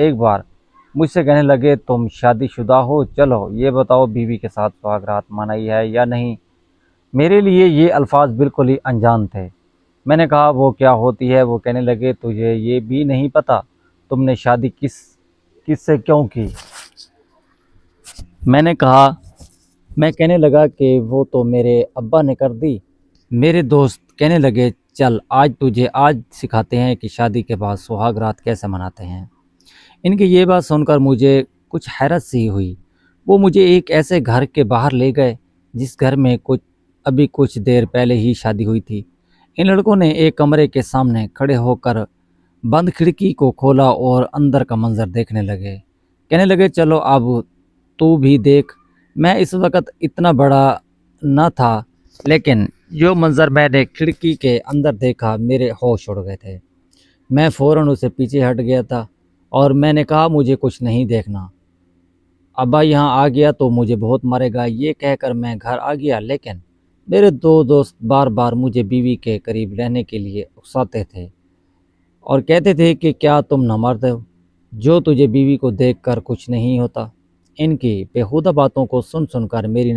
ایک بار مجھ سے کہنے لگے تم شادی شدہ ہو، چلو یہ بتاؤ بیوی کے ساتھ سہاگ رات منائی ہے یا نہیں۔ میرے لیے یہ الفاظ بالکل ہی انجان تھے۔ میں نے کہا وہ کیا ہوتی ہے؟ وہ کہنے لگے تجھے یہ بھی نہیں پتا تم نے شادی کس سے کیوں کی؟ میں کہنے لگا کہ وہ تو میرے ابا نے کر دی۔ میرے دوست کہنے لگے چل آج سکھاتے ہیں کہ شادی کے بعد سہاگ رات کیسے مناتے ہیں۔ ان کی یہ بات سن کر مجھے کچھ حیرت سی ہوئی۔ وہ مجھے ایک ایسے گھر کے باہر لے گئے جس گھر میں ابھی کچھ دیر پہلے ہی شادی ہوئی تھی۔ ان لڑکوں نے ایک کمرے کے سامنے کھڑے ہو کر بند کھڑکی کو کھولا اور اندر کا منظر دیکھنے لگے۔ کہنے لگے چلو اب تو بھی دیکھ۔ میں اس وقت اتنا بڑا نہ تھا، لیکن جو منظر میں نے کھڑکی کے اندر دیکھا میرے ہوش اڑ گئے تھے۔ میں فوراً اسے پیچھے ہٹ گیا تھا اور میں نے کہا مجھے کچھ نہیں دیکھنا، ابا یہاں آ گیا تو مجھے بہت مارے گا۔ یہ کہہ کر میں گھر آ گیا، لیکن میرے دو دوست بار بار مجھے بیوی کے قریب رہنے کے لیے اکساتے تھے اور کہتے تھے کہ کیا تم نہ مرد ہو جو تجھے بیوی کو دیکھ کر کچھ نہیں ہوتا۔ ان کی بیہودہ باتوں کو سن کر میری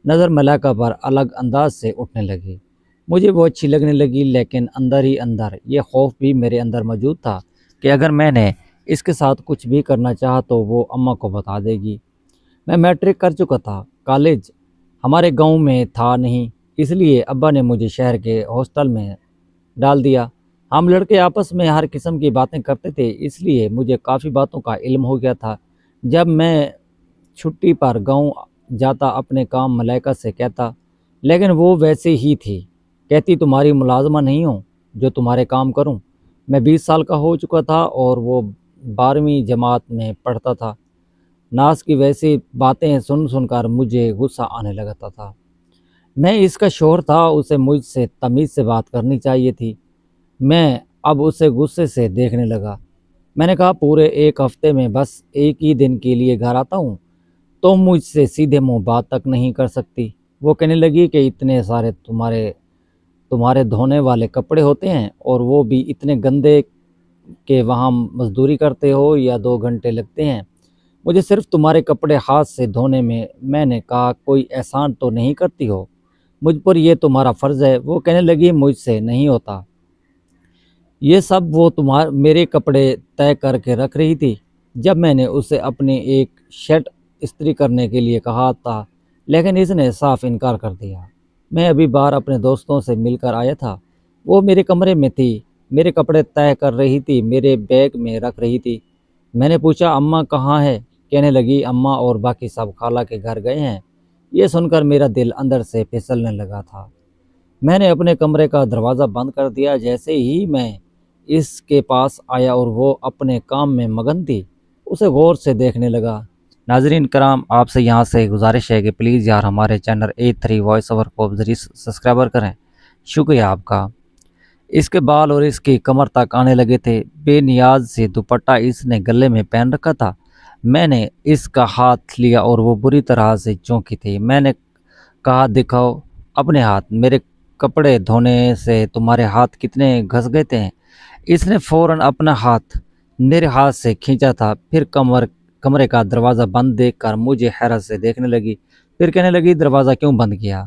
نظر ملائکہ پر الگ انداز سے اٹھنے لگی۔ مجھے وہ اچھی لگنے لگی، لیکن اندر ہی اندر یہ خوف بھی میرے اندر موجود تھا کہ اگر میں نے اس کے ساتھ کچھ بھی کرنا چاہا تو وہ اماں کو بتا دے گی۔ میں میٹرک کر چکا تھا، کالج ہمارے گاؤں میں تھا نہیں، اس لیے ابا نے مجھے شہر کے ہاسٹل میں ڈال دیا۔ ہم لڑکے آپس میں ہر قسم کی باتیں کرتے تھے، اس لیے مجھے کافی باتوں کا علم ہو گیا تھا۔ جب میں چھٹی پر گاؤں جاتا اپنے کام ملائکہ سے کہتا، لیکن وہ ویسے ہی تھی، کہتی تمہاری ملازمہ نہیں ہوں جو تمہارے کام کروں۔ میں 20 سال کا ہو چکا تھا اور وہ 12ویں جماعت میں پڑھتا تھا۔ ناس کی ویسی باتیں سن کر مجھے غصہ آنے لگتا تھا۔ میں اس کا شوہر تھا، اسے مجھ سے تمیز سے بات کرنی چاہیے تھی۔ میں اب اسے غصے سے دیکھنے لگا۔ میں نے کہا پورے ایک ہفتے میں بس ایک ہی دن کے لیے گھر آتا ہوں، تم مجھ سے سیدھے منہ بات تک نہیں کر سکتی۔ وہ کہنے لگی کہ اتنے سارے تمہارے دھونے والے کپڑے ہوتے ہیں اور وہ بھی اتنے گندے کہ وہاں مزدوری کرتے ہو یا 2 گھنٹے لگتے ہیں مجھے صرف تمہارے کپڑے ہاتھ سے دھونے میں۔ میں نے کہا کوئی احسان تو نہیں کرتی ہو مجھ پر، یہ تمہارا فرض ہے۔ وہ کہنے لگی مجھ سے نہیں ہوتا یہ سب، وہ میرے کپڑے طے کر کے رکھ رہی تھی جب میں نے اسے اپنی ایک شرٹ استری کرنے کے لیے کہا تھا، لیکن اس نے صاف انکار کر دیا۔ میں ابھی باہر اپنے دوستوں سے مل کر آیا تھا، وہ میرے کمرے میں تھی، میرے کپڑے طے کر رہی تھی، میرے بیگ میں رکھ رہی تھی۔ میں نے پوچھا اماں کہاں ہے؟ کہنے لگی اماں اور باقی سب خالہ کے گھر گئے ہیں۔ یہ سن کر میرا دل اندر سے پھسلنے لگا تھا۔ میں نے اپنے کمرے کا دروازہ بند کر دیا۔ جیسے ہی میں اس کے پاس آیا اور وہ اپنے کام میں مگن تھی، اسے غور سے دیکھنے لگا۔ ناظرین کرام، آپ سے یہاں سے گزارش ہے کہ پلیز یار ہمارے چینل 83 وائس اوور کو ضروری سبسکرائبر کریں، شکریہ آپ کا۔ اس کے بال اور اس کی کمر تک آنے لگے تھے، بے نیاز سے دوپٹہ اس نے گلے میں پہن رکھا تھا۔ میں نے اس کا ہاتھ لیا اور وہ بری طرح سے چونکی تھی۔ میں نے کہا دکھاؤ اپنے ہاتھ، میرے کپڑے دھونے سے تمہارے ہاتھ کتنے گھس گئے تھے۔ اس نے فوراً اپنا ہاتھ میرے ہاتھ سے کھینچا تھا، پھر کمرے کا دروازہ بند دیکھ کر مجھے حیرت سے دیکھنے لگی، پھر کہنے لگی دروازہ کیوں بند کیا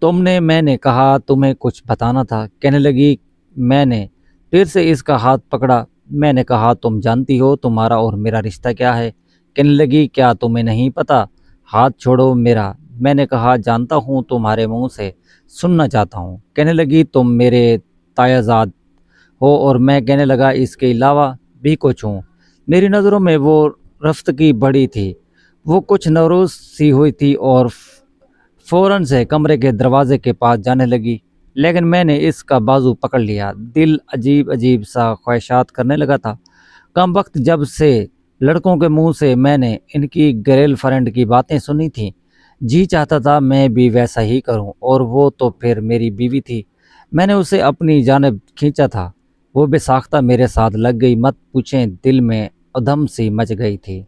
تم نے؟ میں نے کہا تمہیں کچھ بتانا تھا۔ کہنے لگی میں نے پھر سے اس کا ہاتھ پکڑا۔ میں نے کہا تم جانتی ہو تمہارا اور میرا رشتہ کیا ہے؟ کہنے لگی کیا تمہیں نہیں پتا؟ ہاتھ چھوڑو میرا۔ میں نے کہا جانتا ہوں، تمہارے منہ سے سننا چاہتا ہوں۔ کہنے لگی تم میرے تایا زاد ہو، اور میں کہنے لگا اس کے علاوہ بھی کچھ ہوں۔ میری نظروں میں وہ رفتگی بڑی تھی، وہ کچھ نوروز سی ہوئی تھی اور فوراً سے کمرے کے دروازے کے پاس جانے لگی، لیکن میں نے اس کا بازو پکڑ لیا۔ دل عجیب سا خواہشات کرنے لگا تھا۔ کم وقت جب سے لڑکوں کے منہ سے میں نے ان کی گرل فرینڈ کی باتیں سنی تھیں، جی چاہتا تھا میں بھی ویسا ہی کروں، اور وہ تو پھر میری بیوی تھی۔ میں نے اسے اپنی جانب کھینچا تھا، وہ بے ساختہ میرے ساتھ لگ گئی، مت پوچھیں دل میں ادھم سی مچ گئی تھی۔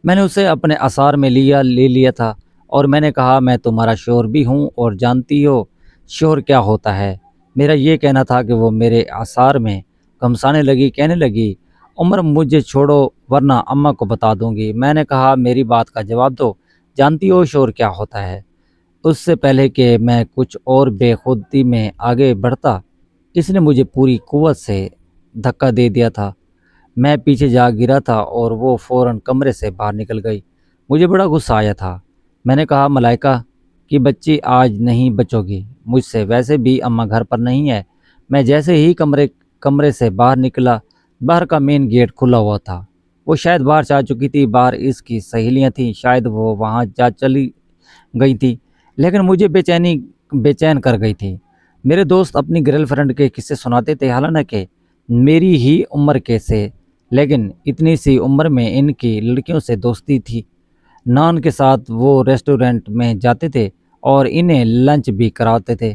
میں نے اسے اپنے اثار میں لے لیا تھا اور میں نے کہا میں تمہارا شوہر بھی ہوں اور جانتی ہو شوہر کیا ہوتا ہے۔ میرا یہ کہنا تھا کہ وہ میرے اثار میں گھمسانے لگی، کہنے لگی عمر مجھے چھوڑو ورنہ اماں کو بتا دوں گی۔ میں نے کہا میری بات کا جواب دو، جانتی ہو شور کیا ہوتا ہے؟ اس سے پہلے کہ میں کچھ اور بے خودی میں آگے بڑھتا، اس نے مجھے پوری قوت سے دھکا دے دیا تھا۔ میں پیچھے جا گرا تھا اور وہ فوراً کمرے سے باہر نکل گئی۔ مجھے بڑا غصہ آیا تھا۔ میں نے کہا ملائکہ کی بچی آج نہیں بچو گی مجھ سے، ویسے بھی اماں گھر پر نہیں ہے۔ میں جیسے ہی کمرے سے باہر نکلا، باہر کا مین گیٹ کھلا ہوا تھا۔ وہ شاید باہر جا چکی تھی، باہر اس کی سہیلیاں تھیں، شاید وہ وہاں جا چلی گئی تھی، لیکن مجھے بے چین کر گئی تھی۔ میرے دوست اپنی گرل فرینڈ کے قصے سناتے تھے، حالانکہ میری ہی عمر کے سے، لیکن اتنی سی عمر میں ان کی لڑکیوں سے دوستی تھی۔ نان کے ساتھ وہ ریسٹورنٹ میں جاتے تھے اور انہیں لنچ بھی کراتے تھے،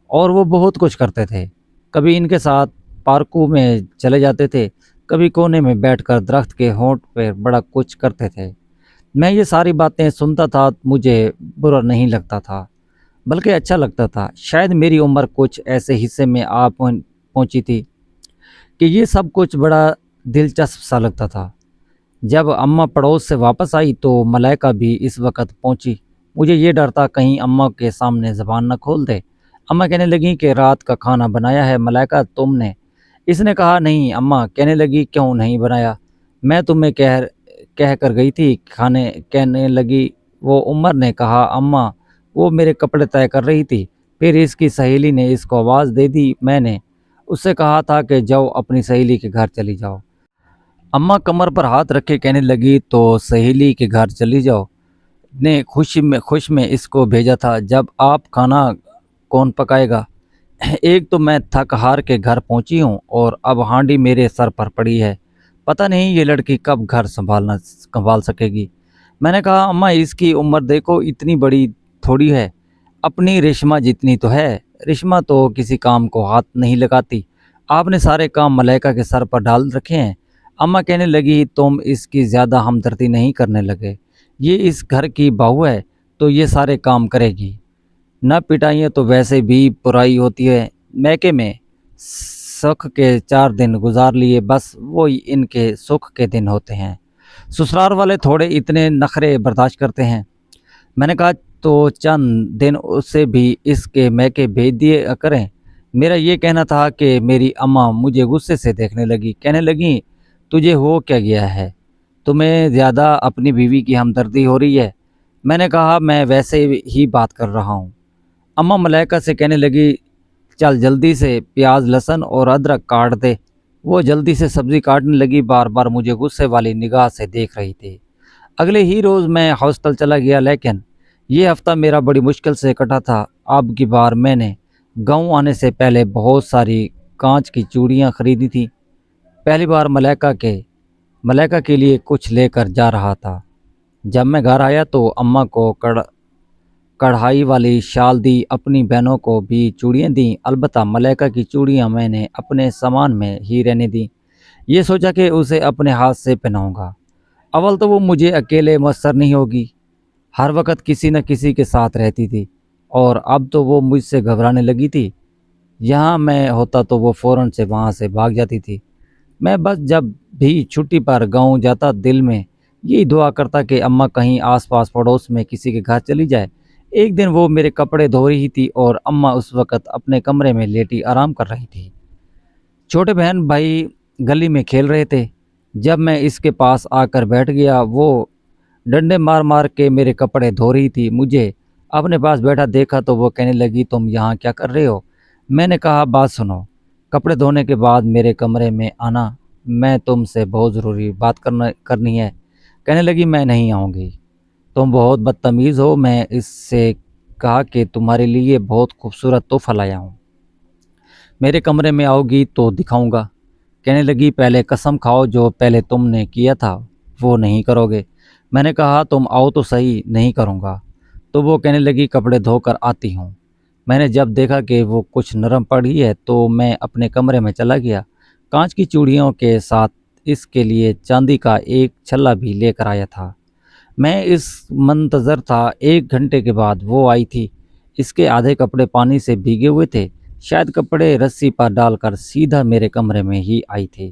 اور وہ بہت کچھ کرتے تھے۔ کبھی ان کے ساتھ پارکوں میں چلے جاتے تھے، کبھی کونے میں بیٹھ کر درخت کے ہونٹ پہ بڑا کچھ کرتے تھے۔ میں یہ ساری باتیں سنتا تھا، مجھے برا نہیں لگتا تھا بلکہ اچھا لگتا تھا۔ شاید میری عمر کچھ ایسے حصے میں پہنچی تھی کہ یہ سب کچھ بڑا دلچسپ سا لگتا تھا۔ جب اماں پڑوس سے واپس آئی تو ملائکہ بھی اس وقت پہنچی۔ مجھے یہ ڈر تھا کہیں اماں کے سامنے زبان نہ کھول دے۔ اماں کہنے لگی کہ رات کا کھانا بنایا ہے ملائکہ تم نے؟ اس نے کہا نہیں۔ اماں کہنے لگی کیوں نہیں بنایا؟ میں تمہیں کہہ کر گئی تھی کھانے۔ کہنے لگی وہ عمر نے کہا اماں وہ میرے کپڑے طے کر رہی تھی، پھر اس کی سہیلی نے اس کو آواز دے دی۔ میں نے اس سے کہا تھا کہ جاؤ اپنی سہیلی کے گھر چلی جاؤ۔ اماں کمر پر ہاتھ رکھے کہنے لگی تو سہیلی کے گھر چلی جاؤ نے خوش میں اس کو بھیجا تھا، جب آپ کھانا کون پکائے گا؟ ایک تو میں تھک ہار کے گھر پہنچی ہوں اور اب ہانڈی میرے سر پر پڑی ہے، پتہ نہیں یہ لڑکی کب گھر سنبھال سکے گی۔ میں نے کہا اماں اس کی عمر دیکھو، اتنی بڑی تھوڑی ہے، اپنی ریشمہ جتنی تو ہے۔ ریشمہ تو کسی کام کو ہاتھ نہیں لگاتی، آپ نے سارے کام ملائکہ کے سر پر ڈال رکھے ہیں۔ اماں کہنے لگی تم اس کی زیادہ ہمدردی نہیں کرنے لگے، یہ اس گھر کی بہو ہے تو یہ سارے کام کرے گی، نہ پٹائیاں تو ویسے بھی برائی ہوتی ہے۔ میکے میں سکھ کے 4 دن گزار لیے، بس وہی ان کے سکھ کے دن ہوتے ہیں۔ سسرال والے تھوڑے اتنے نخرے برداشت کرتے ہیں۔ میں نے کہا تو چند دن اسے بھی اس کے میکے بھیج دیے کریں۔ میرا یہ کہنا تھا کہ میری اماں مجھے غصے سے دیکھنے لگی، کہنے لگی تجھے ہو کیا گیا ہے؟ تمہیں زیادہ اپنی بیوی کی ہمدردی ہو رہی ہے۔ میں نے کہا میں ویسے ہی بات کر رہا ہوں۔ اماں ملائکہ سے کہنے لگی چل جلدی سے پیاز لہسن اور ادرک کاٹ دے۔ وہ جلدی سے سبزی کاٹنے لگی، بار بار مجھے غصے والی نگاہ سے دیکھ رہی تھی۔ اگلے ہی روز میں ہاسٹل چلا گیا، لیکن یہ ہفتہ میرا بڑی مشکل سے کٹا تھا۔ اب کی بار میں نے گاؤں آنے سے پہلے بہت ساری کانچ کی چوڑیاں خریدی تھی۔ پہلی بار ملائکہ کے لیے کچھ لے کر جا رہا تھا۔ جب میں گھر آیا تو اماں کو کڑھائی والی شال دی، اپنی بہنوں کو بھی چوڑیاں دیں، البتہ ملائکہ کی چوڑیاں میں نے اپنے سامان میں ہی رہنے دیں۔ یہ سوچا کہ اسے اپنے ہاتھ سے پہناؤں گا۔ اول تو وہ مجھے اکیلے میسر نہیں ہوگی، ہر وقت کسی نہ کسی کے ساتھ رہتی تھی، اور اب تو وہ مجھ سے گھبرانے لگی تھی۔ یہاں میں ہوتا تو وہ فوراً سے وہاں سے بھاگ جاتی تھی۔ میں بس جب بھی چھٹی پر گاؤں جاتا دل میں یہی دعا کرتا کہ اماں کہیں آس پاس پڑوس میں کسی کے گھر چلی جائے۔ ایک دن وہ میرے کپڑے دھو رہی تھی اور اماں اس وقت اپنے کمرے میں لیٹی آرام کر رہی تھی۔ چھوٹے بہن بھائی گلی میں کھیل رہے تھے۔ جب میں اس کے پاس آ کر بیٹھ گیا، وہ ڈنڈے مار مار کے میرے کپڑے دھو رہی تھی۔ مجھے اپنے پاس بیٹھا دیکھا تو وہ کہنے لگی تم یہاں کیا کر رہے ہو؟ میں نے کہا بات سنو، کپڑے دھونے کے بعد میرے کمرے میں آنا، میں تم سے بہت ضروری بات کرنی ہے۔ کہنے لگی میں نہیں آؤں گی، تم بہت بدتمیز ہو۔ میں اس سے کہا کہ تمہارے لیے بہت خوبصورت تحفہ لایا ہوں، میرے کمرے میں آؤ گی تو دکھاؤں گا۔ کہنے لگی پہلے قسم کھاؤ جو پہلے تم نے کیا تھا وہ نہیں کرو گے۔ میں نے کہا تم آؤ تو صحیح، نہیں کروں گا۔ تو وہ کہنے لگی کپڑے دھو کر آتی ہوں۔ میں نے جب دیکھا کہ وہ کچھ نرم پڑی ہے تو میں اپنے کمرے میں چلا گیا۔ کانچ کی چوڑیوں کے ساتھ اس کے لیے چاندی کا ایک چھلا بھی لے کر آیا تھا۔ میں اس منتظر تھا۔ 1 گھنٹے کے بعد وہ آئی تھی۔ اس کے آدھے کپڑے پانی سے بھیگے ہوئے تھے، شاید کپڑے رسی پر ڈال کر سیدھا میرے کمرے میں ہی آئی تھی۔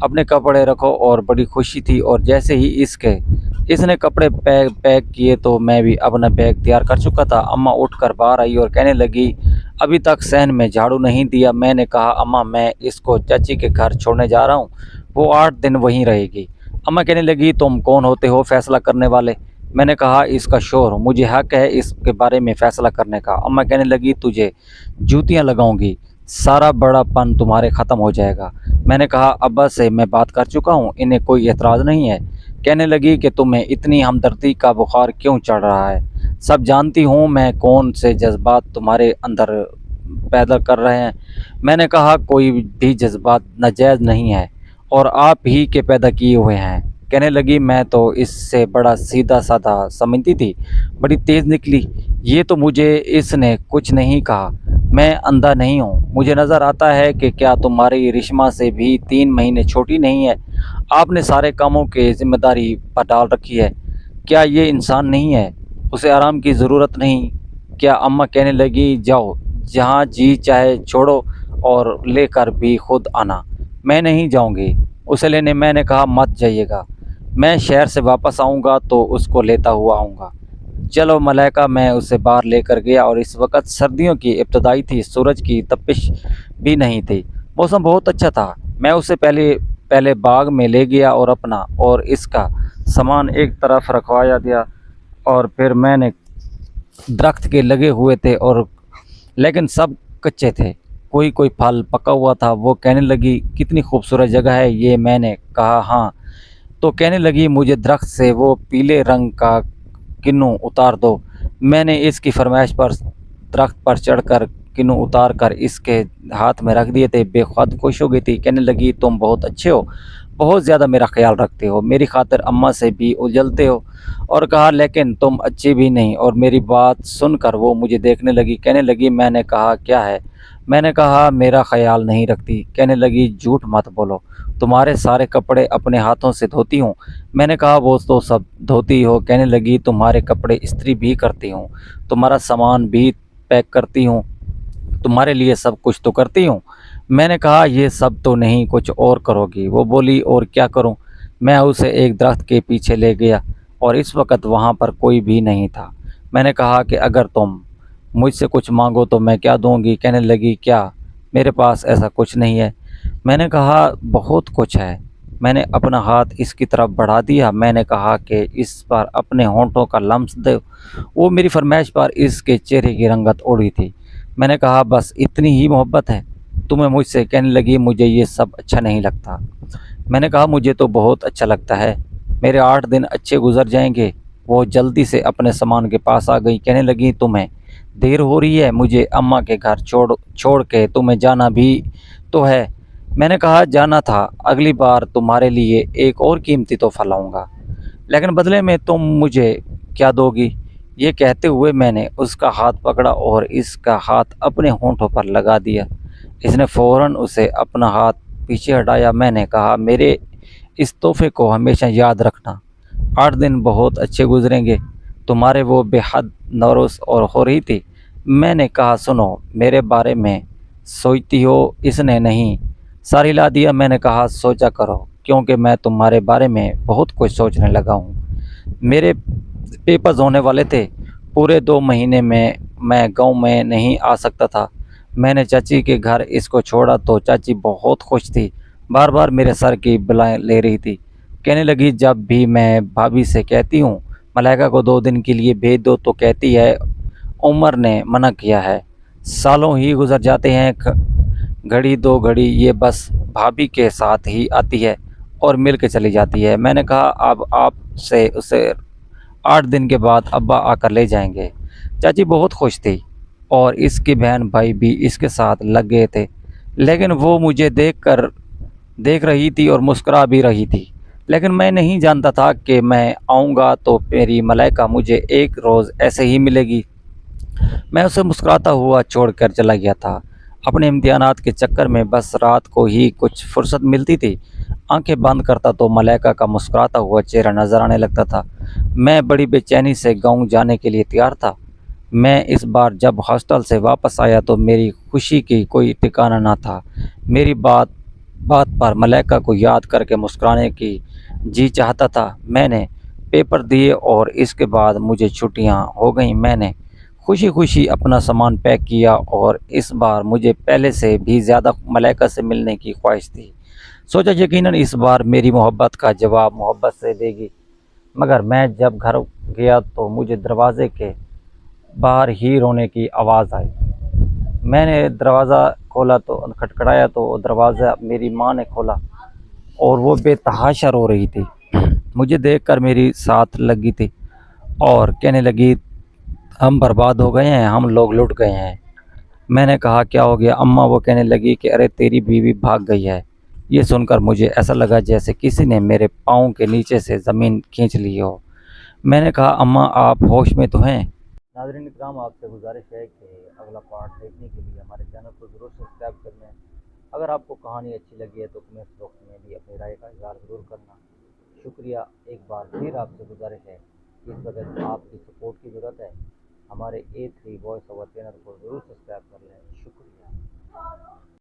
اپنے کپڑے رکھو، اور بڑی خوشی تھی۔ اور جیسے ہی اس نے کپڑے پیک کیے تو میں بھی اپنا بیگ تیار کر چکا تھا۔ اماں اٹھ کر باہر آئی اور کہنے لگی ابھی تک صحن میں جھاڑو نہیں دیا۔ میں نے کہا اماں میں اس کو چاچی کے گھر چھوڑنے جا رہا ہوں، وہ 8 دن وہیں رہے گی۔ اماں کہنے لگی تم کون ہوتے ہو فیصلہ کرنے والے؟ میں نے کہا اس کا شوہر ہوں، مجھے حق ہے اس کے بارے میں فیصلہ کرنے کا۔ اماں کہنے لگی تجھے جوتیاں لگاؤں گی، سارا بڑا پن تمہارے ختم ہو جائے گا۔ میں نے کہا ابا سے میں بات کر چکا ہوں، انہیں کوئی اعتراض نہیں ہے۔ کہنے لگی کہ تمہیں اتنی ہمدردی کا بخار کیوں چڑھ رہا ہے؟ سب جانتی ہوں میں کون سے جذبات تمہارے اندر پیدا کر رہے ہیں۔ میں نے کہا کوئی بھی جذبات ناجائز نہیں ہے اور آپ ہی کے پیدا کیے ہوئے ہیں۔ کہنے لگی میں تو اس سے بڑا سیدھا سادہ سمجھتی تھی، بڑی تیز نکلی۔ یہ تو مجھے اس نے کچھ نہیں کہا، میں اندھا نہیں ہوں، مجھے نظر آتا ہے کہ کیا تمہاری رشما سے بھی 3 مہینے چھوٹی نہیں ہے؟ آپ نے سارے کاموں کی ذمہ داری پر ڈال رکھی ہے۔ کیا یہ انسان نہیں ہے؟ اسے آرام کی ضرورت نہیں کیا؟ اماں کہنے لگی جاؤ، جہاں جی چاہے چھوڑو اور لے کر بھی خود آنا۔ میں نہیں جاؤں گی اسے لینے۔ میں نے کہا مت جائیے گا، میں شہر سے واپس آؤں گا تو اس کو لیتا ہوا آؤں گا۔ چلو ملائکہ۔ میں اسے باہر لے کر گیا اور اس وقت سردیوں کی ابتدائی تھی، سورج کی تپش بھی نہیں تھی، موسم بہت اچھا تھا۔ میں اسے پہلے باغ میں لے گیا اور اپنا اور اس کا سامان ایک طرف رکھوایا دیا، اور پھر میں نے درخت کے لگے ہوئے تھے اور لیکن سب کچے تھے، کوئی پھل پکا ہوا تھا۔ وہ کہنے لگی کتنی خوبصورت جگہ ہے یہ۔ میں نے کہا ہاں۔ تو کہنے لگی مجھے درخت سے وہ پیلے رنگ کا کنو اتار دو۔ میں نے اس کی فرمائش پر درخت پر چڑھ کر کنو اتار کر اس کے ہاتھ میں رکھ دیے تھے۔ بے حد خوش ہو گئی تھی، کہنے لگی تم بہت اچھے ہو، بہت زیادہ میرا خیال رکھتے ہو، میری خاطر اماں سے بھی اجلتے ہو۔ اور کہا لیکن تم اچھی بھی نہیں۔ اور میری بات سن کر وہ مجھے دیکھنے لگی، کہنے لگی میں نے کہا کیا ہے؟ میں نے کہا میرا خیال نہیں رکھتی۔ کہنے لگی جھوٹ مت بولو، تمہارے سارے کپڑے اپنے ہاتھوں سے دھوتی ہوں۔ میں نے کہا وہ تو سب دھوتی ہو۔ کہنے لگی تمہارے کپڑے استری بھی کرتی ہوں، تمہارا سامان بھی پیک کرتی ہوں، تمہارے لیے سب کچھ تو کرتی ہوں۔ میں نے کہا یہ سب تو نہیں، کچھ اور کرو گی؟ وہ بولی اور کیا کروں؟ میں اسے ایک درخت کے پیچھے لے گیا اور اس وقت وہاں پر کوئی بھی نہیں تھا۔ میں نے کہا کہ اگر تم مجھ سے کچھ مانگو تو میں کیا دوں گی؟ کہنے لگی کیا؟ میرے پاس ایسا کچھ نہیں ہے۔ میں نے کہا بہت کچھ ہے۔ میں نے اپنا ہاتھ اس کی طرف بڑھا دیا۔ میں نے کہا کہ اس پر اپنے ہونٹوں کا لمس دو۔ وہ میری فرمائش پر اس کے چہرے کی رنگت اڑی تھی۔ میں نے کہا بس اتنی ہی محبت ہے تمہیں مجھ سے؟ کہنے لگی مجھے یہ سب اچھا نہیں لگتا۔ میں نے کہا مجھے تو بہت اچھا لگتا ہے، میرے 8 دن اچھے گزر جائیں گے۔ وہ جلدی سے اپنے سامان کے پاس آ گئی، کہنے لگی تمہیں دیر ہو رہی ہے، مجھے اماں کے گھر چھوڑ کے تمہیں جانا بھی تو ہے۔ میں نے کہا جانا تھا، اگلی بار تمہارے لیے ایک اور قیمتی تحفہ لاؤں گا، لیکن بدلے میں تم مجھے کیا دو گی؟ یہ کہتے ہوئے میں نے اس کا ہاتھ پکڑا اور اس کا ہاتھ اپنے ہونٹوں پر لگا دیا۔ اس نے فوراً اسے اپنا ہاتھ پیچھے ہٹایا۔ میں نے کہا میرے اس تحفے کو ہمیشہ یاد رکھنا، 8 دن بہت اچھے گزریں گے تمہارے۔ وہ بے حد نروس اور ہو رہی تھی۔ میں نے کہا سنو، میرے بارے میں سوچتی ہو؟ اس نے نہیں سر ہلا دیا۔ میں نے کہا سوچا کرو، کیونکہ میں تمہارے بارے میں بہت کچھ سوچنے لگا ہوں۔ میرے پیپرز ہونے والے تھے، پورے 2 مہینے میں گاؤں میں نہیں آ سکتا تھا۔ میں نے چاچی کے گھر اس کو چھوڑا تو چاچی بہت خوش تھی، بار بار میرے سر کی بلائیں لے رہی تھی۔ کہنے لگی جب بھی میں بھابھی سے کہتی ہوں ملائکہ کو 2 دن کے لیے بھیج دو تو کہتی ہے عمر نے منع کیا ہے۔ سالوں ہی گزر جاتے ہیں، گھڑی 2 گھڑی یہ بس بھابھی کے ساتھ ہی آتی ہے اور مل کے چلی جاتی ہے۔ میں نے کہا اب آپ سے اسے 8 دن کے بعد ابا آ کر لے جائیں گے۔ چاچی بہت خوش تھی اور اس کی بہن بھائی بھی اس کے ساتھ لگ گئے تھے، لیکن وہ مجھے دیکھ رہی تھی اور مسکرا بھی رہی تھی، لیکن میں نہیں جانتا تھا کہ میں آؤں گا تو میری ملائکہ مجھے ایک روز ایسے ہی ملے گی۔ میں اسے مسکراتا ہوا چھوڑ کر چلا گیا تھا۔ اپنے امتحانات کے چکر میں بس رات کو ہی کچھ فرصت ملتی تھی، آنکھیں بند کرتا تو ملائکہ کا مسکراتا ہوا چہرہ نظر آنے لگتا تھا۔ میں بڑی بے چینی سے گاؤں جانے کے لیے تیار تھا۔ میں اس بار جب ہاسٹل سے واپس آیا تو میری خوشی کی کوئی ٹھکانہ نہ تھا۔ میری بات بات پر ملیکا کو یاد کر کے مسکرانے کی جی چاہتا تھا۔ میں نے پیپر دیے اور اس کے بعد مجھے چھٹیاں ہو گئیں۔ میں نے خوشی خوشی اپنا سامان پیک کیا اور اس بار مجھے پہلے سے بھی زیادہ ملیکا سے ملنے کی خواہش تھی۔ سوچا یقیناً اس بار میری محبت کا جواب محبت سے دے گی، مگر میں جب گھر گیا تو مجھے دروازے کے باہر ہی رونے کی آواز آئی۔ میں نے دروازہ کھولا تو کھٹکھٹایا تو دروازہ میری ماں نے کھولا اور وہ بے تحاشا رو رہی تھی۔ مجھے دیکھ کر میری ساتھ لگی تھی اور کہنے لگی ہم برباد ہو گئے ہیں، ہم لوگ لٹ گئے ہیں۔ میں نے کہا کیا ہو گیا اماں؟ وہ کہنے لگی کہ ارے تیری بیوی بھاگ گئی ہے۔ یہ سن کر مجھے ایسا لگا جیسے کسی نے میرے پاؤں کے نیچے سے زمین کھینچ لی ہو۔ میں نے کہا اماں آپ ہوش میں تو ہیں؟ ناظرین اکرام، آپ سے گزارش ہے کہ اگلا پارٹ دیکھنے کے لیے ہمارے چینل کو ضرور سبسکرائب کر لیں۔ اگر آپ کو کہانی اچھی لگی ہے تو کمنٹ باکس میں بھی اپنی رائے کا اظہار ضرور کرنا۔ شکریہ، ایک بار پھر آپ سے گزارش ہے کہ اس وقت آپ کی سپورٹ کی ضرورت ہے۔ ہمارے A3 وائس اوور چینل کو ضرور سبسکرائب کر لیں۔ شکریہ۔